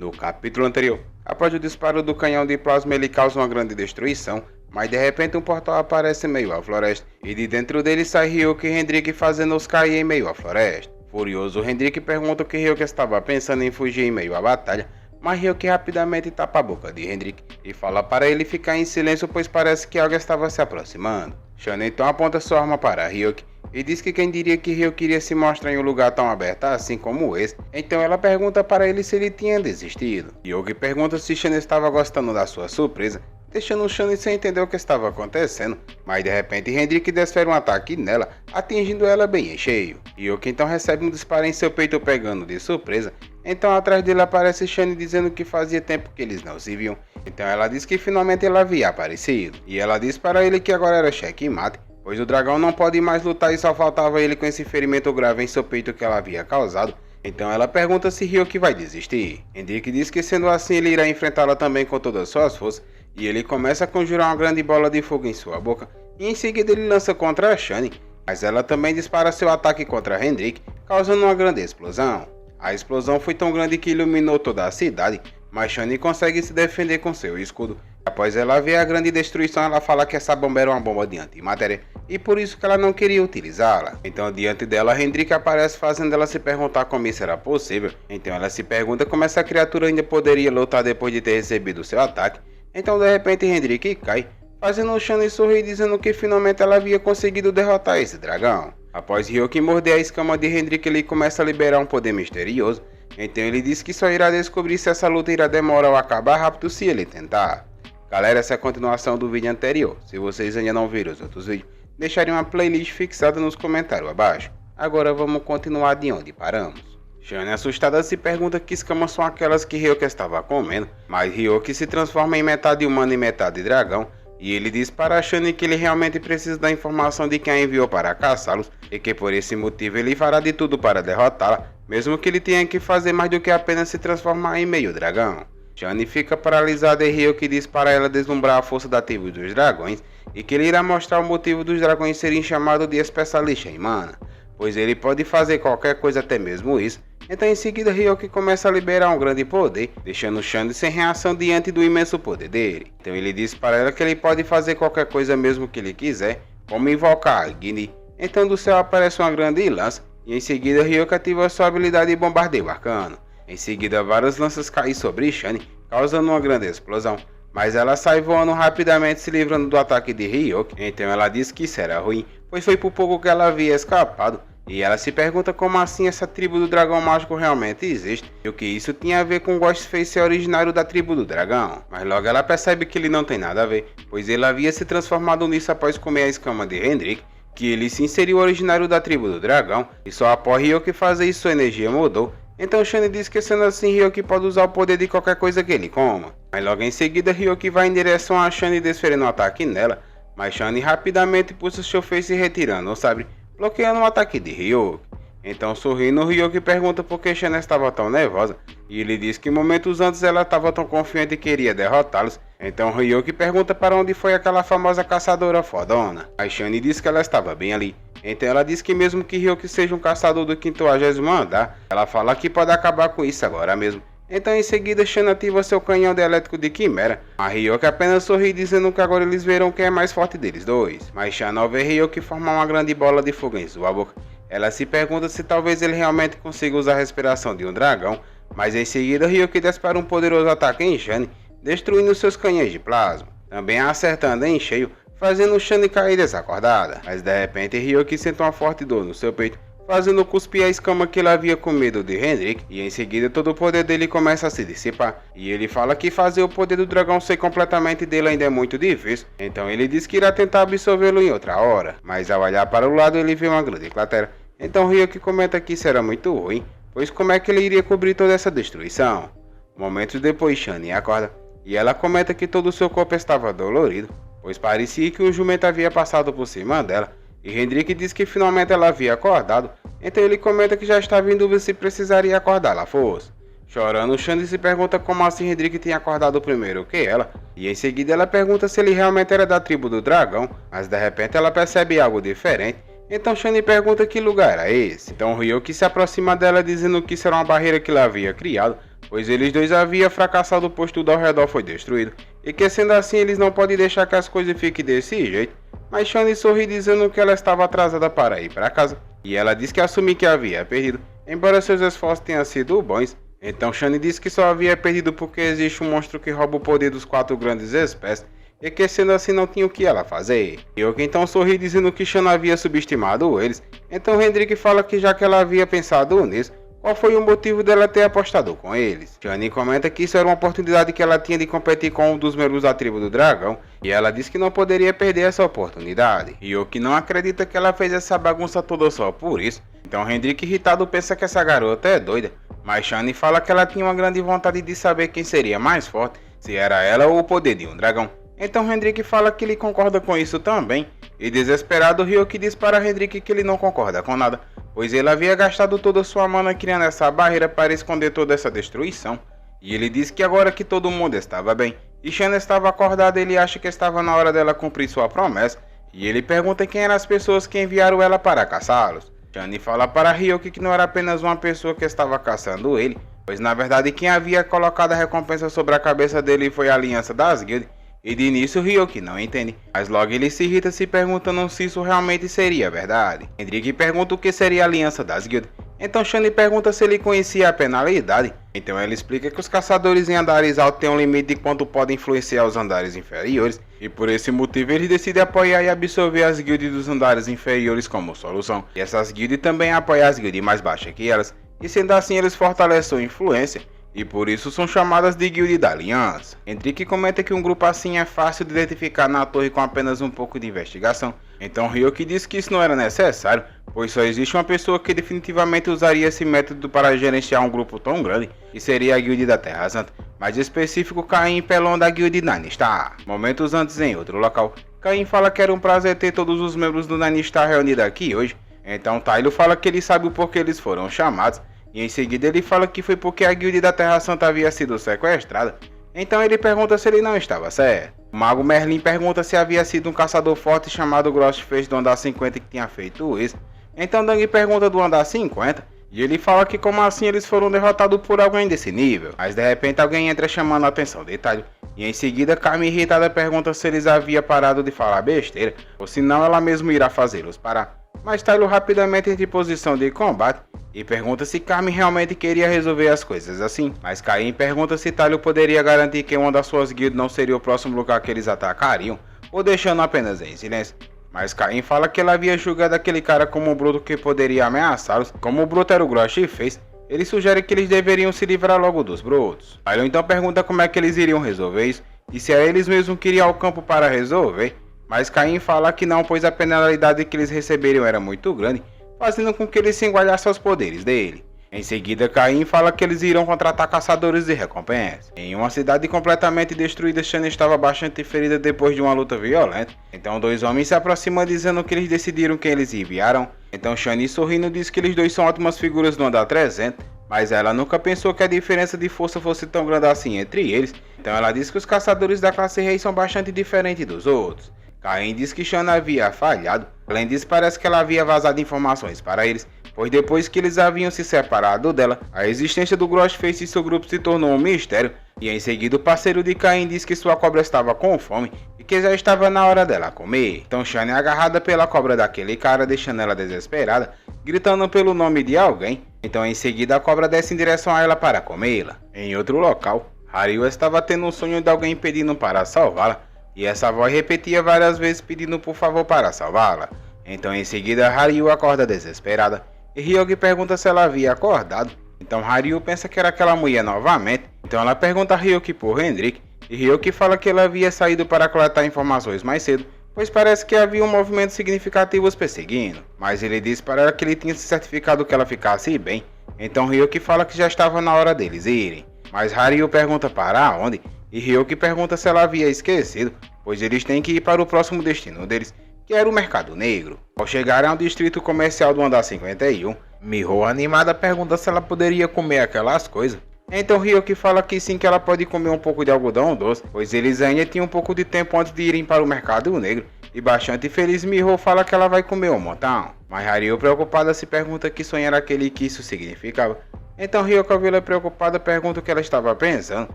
No capítulo anterior, após o disparo do canhão de plasma ele causa uma grande destruição, mas de repente um portal aparece em meio à floresta, e de dentro dele sai Ryuki e Hendrik fazendo-os cair em meio à floresta. Furioso, Hendrik pergunta o que Ryuki estava pensando em fugir em meio à batalha, mas Ryuki rapidamente tapa a boca de Hendrik e fala para ele ficar em silêncio pois parece que algo estava se aproximando. Shana então aponta sua arma para Ryuki e diz que quem diria que Ryuki iria se mostrar em um lugar tão aberto assim como esse, então ela pergunta para ele se ele tinha desistido. Ryuki pergunta se Shana estava gostando da sua surpresa, deixando Shana sem entender o que estava acontecendo, mas de repente Hendrik desfere um ataque nela, atingindo ela bem em cheio. Ryuki então recebe um disparo em seu peito pegando de surpresa, então atrás dele aparece Shana dizendo que fazia tempo que eles não se viam, então ela diz que finalmente ela havia aparecido, e ela diz para ele que agora era checkmate, pois o dragão não pode mais lutar e só faltava ele com esse ferimento grave em seu peito que ela havia causado. Então ela pergunta se Ryuki vai desistir. Hendrik diz que sendo assim ele irá enfrentá-la também com todas as suas forças, e ele começa a conjurar uma grande bola de fogo em sua boca, e em seguida ele lança contra a Shana, mas ela também dispara seu ataque contra Hendrik, causando uma grande explosão. A explosão foi tão grande que iluminou toda a cidade, mas Shana consegue se defender com seu escudo. Após ela ver a grande destruição, ela fala que essa bomba era uma bomba de antimatéria e por isso que ela não queria utilizá-la. Então diante dela, Hendrik aparece fazendo ela se perguntar como isso era possível. Então ela se pergunta como essa criatura ainda poderia lutar depois de ter recebido seu ataque. Então de repente Hendrik cai, fazendo o Shana sorrir dizendo que finalmente ela havia conseguido derrotar esse dragão. Após Ryuki morder a escama de Hendrik, ele começa a liberar um poder misterioso. Então ele diz que só irá descobrir se essa luta irá demorar ou acabar rápido se ele tentar. Galera, essa é a continuação do vídeo anterior. Se vocês ainda não viram os outros vídeos, deixarem uma playlist fixada nos comentários abaixo. Agora vamos continuar de onde paramos. Shana assustada se pergunta que escamas são aquelas que Ryuki estava comendo, mas Ryuki se transforma em metade humano e metade dragão, e ele diz para Shana que ele realmente precisa da informação de quem a enviou para caçá-los, e que por esse motivo ele fará de tudo para derrotá-la, mesmo que ele tenha que fazer mais do que apenas se transformar em meio dragão. Shana fica paralisada e Ryuki diz para ela deslumbrar a força da tribo dos dragões e que ele irá mostrar o motivo dos dragões serem chamados de especialista em mana, pois ele pode fazer qualquer coisa, até mesmo isso. Então em seguida Ryuki começa a liberar um grande poder, deixando Shana sem reação diante do imenso poder dele. Então ele diz para ela que ele pode fazer qualquer coisa mesmo que ele quiser, como invocar Agni. Então do céu aparece uma grande lança e em seguida Ryuki ativa sua habilidade de bombardeio arcano. Em seguida, várias lanças caem sobre Shana, causando uma grande explosão, mas ela sai voando rapidamente se livrando do ataque de Ryuki. Então ela diz que isso era ruim, pois foi por pouco que ela havia escapado, e ela se pergunta como assim essa tribo do dragão mágico realmente existe, e o que isso tinha a ver com Ghostface ser originário da tribo do dragão. Mas logo ela percebe que ele não tem nada a ver, pois ele havia se transformado nisso após comer a escama de Hendrik, que ele se inseriu originário da tribo do dragão, e só após Ryuki fazer isso sua energia mudou. Então Shana diz que sendo assim Ryuki pode usar o poder de qualquer coisa que ele coma. Mas logo em seguida Ryuki vai em direção a Shana desferindo um ataque nela, mas Shana rapidamente puxa seu face retirando o sabre, bloqueando o ataque de Ryuki. Então sorrindo, Ryuki pergunta por que Shana estava tão nervosa, e ele diz que momentos antes ela estava tão confiante que queria derrotá-los. Então Ryuki pergunta para onde foi aquela famosa caçadora fodona. A Shana diz que ela estava bem ali. Então ela diz que mesmo que Ryuki seja um caçador do 50º andar, ela fala que pode acabar com isso agora mesmo. Então em seguida Shana ativa seu canhão de elétrico de quimera, mas Ryuki apenas sorri dizendo que agora eles verão quem é mais forte deles dois. Mas Shana ao ver Ryuki formar uma grande bola de fogo em sua boca, ela se pergunta se talvez ele realmente consiga usar a respiração de um dragão, mas em seguida Ryuki dispara um poderoso ataque em Shana, destruindo seus canhões de plasma, também a acertando em cheio, fazendo Shana cair desacordada. Mas de repente Ryuki sente uma forte dor no seu peito, fazendo cuspir a escama que ele havia comido de Hendrik, e em seguida todo o poder dele começa a se dissipar, e ele fala que fazer o poder do dragão ser completamente dele ainda é muito difícil, então ele diz que irá tentar absorvê-lo em outra hora, mas ao olhar para o lado ele vê uma grande cratera. Então Ryuki comenta que isso era muito ruim, pois como é que ele iria cobrir toda essa destruição? Momentos depois Shana acorda, e ela comenta que todo o seu corpo estava dolorido, pois parecia que um jumento havia passado por cima dela, e Hendrik diz que finalmente ela havia acordado, então ele comenta que já estava em dúvida se precisaria acordá-la à força. Chorando, Shana se pergunta como assim Hendrik tinha acordado primeiro que ela, e em seguida ela pergunta se ele realmente era da tribo do dragão, mas de repente ela percebe algo diferente, então Shana pergunta que lugar era esse. Então Ryuki se aproxima dela dizendo que isso era uma barreira que ela havia criado, pois eles dois haviam fracassado pois tudo ao redor foi destruído, e que sendo assim eles não podem deixar que as coisas fiquem desse jeito. Mas Shani sorri dizendo que ela estava atrasada para ir para casa, e ela disse que assumia que havia perdido, embora seus esforços tenham sido bons. Então Shani disse que só havia perdido porque existe um monstro que rouba o poder dos 4 grandes espécies, e que sendo assim não tinha o que ela fazer. Ryoki então sorri dizendo que Shani havia subestimado eles, então Hendrik fala que já que ela havia pensado nisso, qual foi o motivo dela ter apostado com eles? Shani comenta que isso era uma oportunidade que ela tinha de competir com um dos membros da tribo do dragão, e ela disse que não poderia perder essa oportunidade. Ryoki não acredita que ela fez essa bagunça toda só por isso, então Hendrik irritado pensa que essa garota é doida, mas Shani fala que ela tinha uma grande vontade de saber quem seria mais forte, se era ela ou o poder de um dragão. Então Hendrik fala que ele concorda com isso também, e desesperado Ryoki diz para Hendrik que ele não concorda com nada, pois ele havia gastado toda sua mana criando essa barreira para esconder toda essa destruição. E ele diz que agora que todo mundo estava bem, e Shana estava acordada, ele acha que estava na hora dela cumprir sua promessa, e ele pergunta quem eram as pessoas que enviaram ela para caçá-los. Shani fala para Ryoki que não era apenas uma pessoa que estava caçando ele, pois na verdade quem havia colocado a recompensa sobre a cabeça dele foi a Aliança das Guildas. E de início Ryoki não entende, mas logo ele se irrita se perguntando se isso realmente seria verdade. Hendrik pergunta o que seria a Aliança das Guildas, então Shani pergunta se ele conhecia a penalidade. Então ela explica que os caçadores em andares altos têm um limite de quanto podem influenciar os andares inferiores, e por esse motivo eles decidem apoiar e absorver as guildas dos andares inferiores como solução. E essas guildas também apoiam as guildas mais baixas que elas, e sendo assim eles fortalecem sua influência, e por isso são chamadas de Guilda da Aliança. Hendrik comenta que um grupo assim é fácil de identificar na torre com apenas um pouco de investigação. Então Ryoki diz que isso não era necessário, pois só existe uma pessoa que definitivamente usaria esse método para gerenciar um grupo tão grande, e seria a Guilda da Terra Santa, mais específico Caim Pelon da Guilda Nine Star. Momentos antes em outro local, Caim fala que era um prazer ter todos os membros do Nine Star reunidos aqui hoje. Então Tylo fala que ele sabe o porquê eles foram chamados, e em seguida ele fala que foi porque a Guilda da Terra Santa havia sido sequestrada. Então ele pergunta se ele não estava certo. O mago Merlin pergunta se havia sido um caçador forte chamado Ghostface do andar 50 que tinha feito isso. Então Dang pergunta do andar 50, e ele fala que como assim eles foram derrotados por alguém desse nível. Mas de repente alguém entra chamando a atenção de Tylo, e em seguida Carmen irritada pergunta se eles haviam parado de falar besteira, ou se não ela mesmo irá fazê-los parar. Mas Tylo rapidamente entra em posição de combate e pergunta se Carmen realmente queria resolver as coisas assim. Mas Caim pergunta se Tylo poderia garantir que uma das suas guildas não seria o próximo lugar que eles atacariam, ou deixando apenas em silêncio. Mas Caim fala que ele havia julgado aquele cara como um bruto que poderia ameaçá-los. Como o bruto era o Ghostface, ele sugere que eles deveriam se livrar logo dos brutos. Tylo então pergunta como é que eles iriam resolver isso, e se é eles mesmos que iriam ao campo para resolver. Mas Caim fala que não, pois a penalidade que eles receberiam era muito grande, fazendo com que eles se engualhassem aos poderes dele. Em seguida, Caim fala que eles irão contratar caçadores de recompensa. Em uma cidade completamente destruída, Shana estava bastante ferida depois de uma luta violenta. Então dois homens se aproximam dizendo que eles decidiram quem eles enviaram. Então Shani sorrindo diz que eles dois são ótimas figuras no andar 300, mas ela nunca pensou que a diferença de força fosse tão grande assim entre eles. Então ela diz que os caçadores da classe rei são bastante diferentes dos outros. Caim diz que Shana havia falhado, além disso parece que ela havia vazado informações para eles, pois depois que eles haviam se separado dela, a existência do Ghostface e seu grupo se tornou um mistério, e em seguida o parceiro de Caim diz que sua cobra estava com fome e que já estava na hora dela comer. Então Shana é agarrada pela cobra daquele cara, deixando ela desesperada, gritando pelo nome de alguém. Então em seguida a cobra desce em direção a ela para comê-la. Em outro local, Haryu estava tendo um sonho de alguém pedindo para salvá-la, e essa voz repetia várias vezes pedindo por favor para salvá-la. Então em seguida Haryu acorda desesperada, e Ryoki pergunta se ela havia acordado. Então Haryu pensa que era aquela mulher novamente, então ela pergunta a Ryoki por Hendrik, e Ryoki fala que ela havia saído para coletar informações mais cedo, pois parece que havia um movimento significativo os perseguindo, mas ele disse para ela que ele tinha se certificado que ela ficasse bem. Então Ryoki fala que já estava na hora deles irem, mas Haryu pergunta para onde, e Ryoki pergunta se ela havia esquecido, pois eles têm que ir para o próximo destino deles, que era o Mercado Negro. Ao chegarem ao distrito comercial do andar 51, Miho animada pergunta se ela poderia comer aquelas coisas. Então Ryoki fala que sim, que ela pode comer um pouco de algodão doce, pois eles ainda tinham um pouco de tempo antes de irem para o Mercado Negro, e bastante feliz Miho fala que ela vai comer um montão. Mas Haryu preocupada se pergunta que sonho era aquele que isso significava. Então Ryoko, ao vê-la preocupada, pergunta o que ela estava pensando.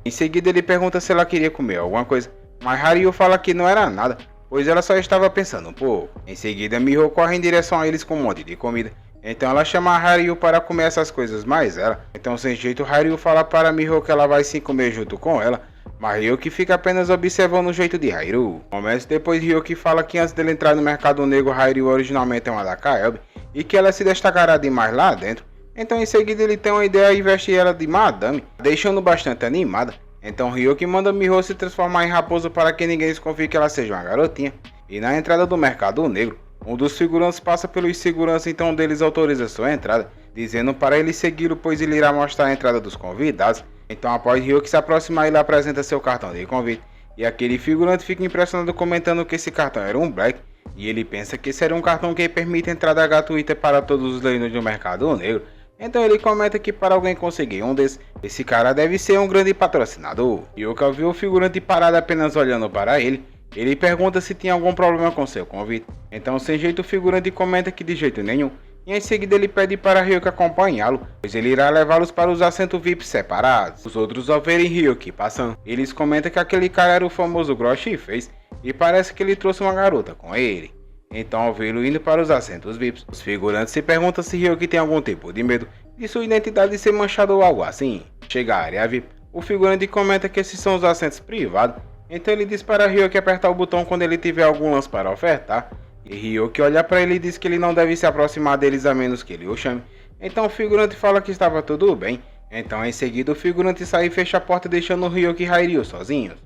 Em seguida ele pergunta se ela queria comer alguma coisa, mas Haruo fala que não era nada, pois ela só estava pensando um pouco. Em seguida Miho corre em direção a eles com um monte de comida. Então ela chama a Haruo para comer essas coisas, mas ela. Então sem jeito Haruo fala para Miho que ela vai sim comer junto com ela, mas Ryuki fica apenas observando o jeito de Haruo. Momentos depois Ryuki fala que antes dele entrar no mercado negro, Haruo originalmente é uma da Kaelb e que ela se destacará demais lá dentro. Então em seguida ele tem uma ideia e veste ela de madame, deixando bastante animada. Então Ryuki manda Miho se transformar em raposa para que ninguém desconfie que ela seja uma garotinha. E na entrada do mercado negro, um dos figurantes passa pelos seguranças, então um deles autoriza sua entrada, dizendo para ele segui-lo, pois ele irá mostrar a entrada dos convidados. Então após Ryuki se aproximar, ele apresenta seu cartão de convite, e aquele figurante fica impressionado comentando que esse cartão era um Black, e ele pensa que seria um cartão que permite entrada gratuita para todos os leinos do mercado negro. Então ele comenta que para alguém conseguir um desses, esse cara deve ser um grande patrocinador. Ryuki, ao ver o figurante parado apenas olhando para ele pergunta se tinha algum problema com seu convite. Então sem jeito o figurante comenta que de jeito nenhum, e em seguida ele pede para Ryuki acompanhá-lo, pois ele irá levá-los para os assentos VIP separados. Os outros, ao verem Ryuki passando, eles comentam que aquele cara era o famoso Groshi Face, e parece que ele trouxe uma garota com ele. Então ao vê-lo indo para os assentos VIPs, os figurantes se perguntam se Ryuki tem algum tipo de medo de sua identidade ser manchada ou algo assim. Chega à área VIP, o figurante comenta que esses são os assentos privados, então ele diz para Ryuki apertar o botão quando ele tiver algum lance para ofertar, e Ryuki olha para ele e diz que ele não deve se aproximar deles a menos que ele o chame. Então o figurante fala que estava tudo bem, então em seguida o figurante sai e fecha a porta deixando Ryuki e Haruo sozinhos.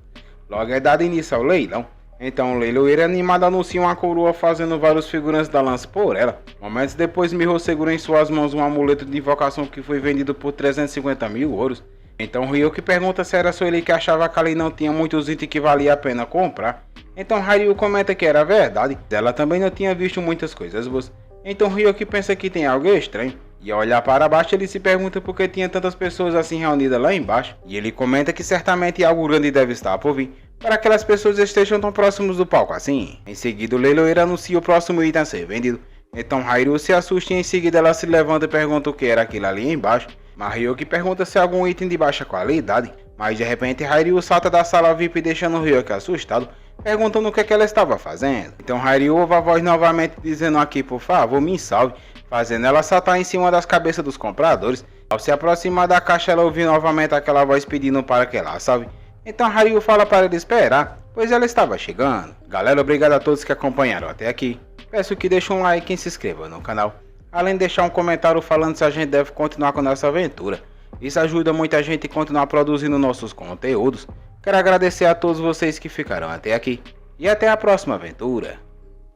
Logo é dado início ao leilão. Então o leiloeiro animado anuncia uma coroa fazendo vários figurantes da lança por ela. Momentos depois Miho segura em suas mãos um amuleto de invocação que foi vendido por 350 mil ouros. Então Ryuki pergunta se era só ele que achava que ali não tinha muitos itens que valia a pena comprar. Então Haruo comenta que era verdade, ela também não tinha visto muitas coisas boas. Então Ryuki pensa que tem algo estranho, e ao olhar para baixo ele se pergunta por que tinha tantas pessoas assim reunidas lá embaixo. E ele comenta que certamente algo grande deve estar por vir, para que aquelas pessoas estejam tão próximos do palco assim. Em seguida o leiloeiro anuncia o próximo item a ser vendido. Então Haruo se assusta e em seguida ela se levanta e pergunta o que era aquilo ali embaixo. Mas Ryuki pergunta se é algum item de baixa qualidade, mas de repente Haruo salta da sala VIP deixando Ryuki assustado, perguntando o que é que ela estava fazendo. Então Haruo ouve a voz novamente dizendo aqui por favor me salve, fazendo ela saltar em cima das cabeças dos compradores. Ao se aproximar da caixa ela ouve novamente aquela voz pedindo para que ela salve. Então Haruo fala para ele esperar, pois ela estava chegando. Galera, obrigado a todos que acompanharam até aqui. Peço que deixem um like e se inscrevam no canal, além de deixar um comentário falando se a gente deve continuar com nossa aventura. Isso ajuda muita gente a continuar produzindo nossos conteúdos. Quero agradecer a todos vocês que ficaram até aqui, e até a próxima aventura.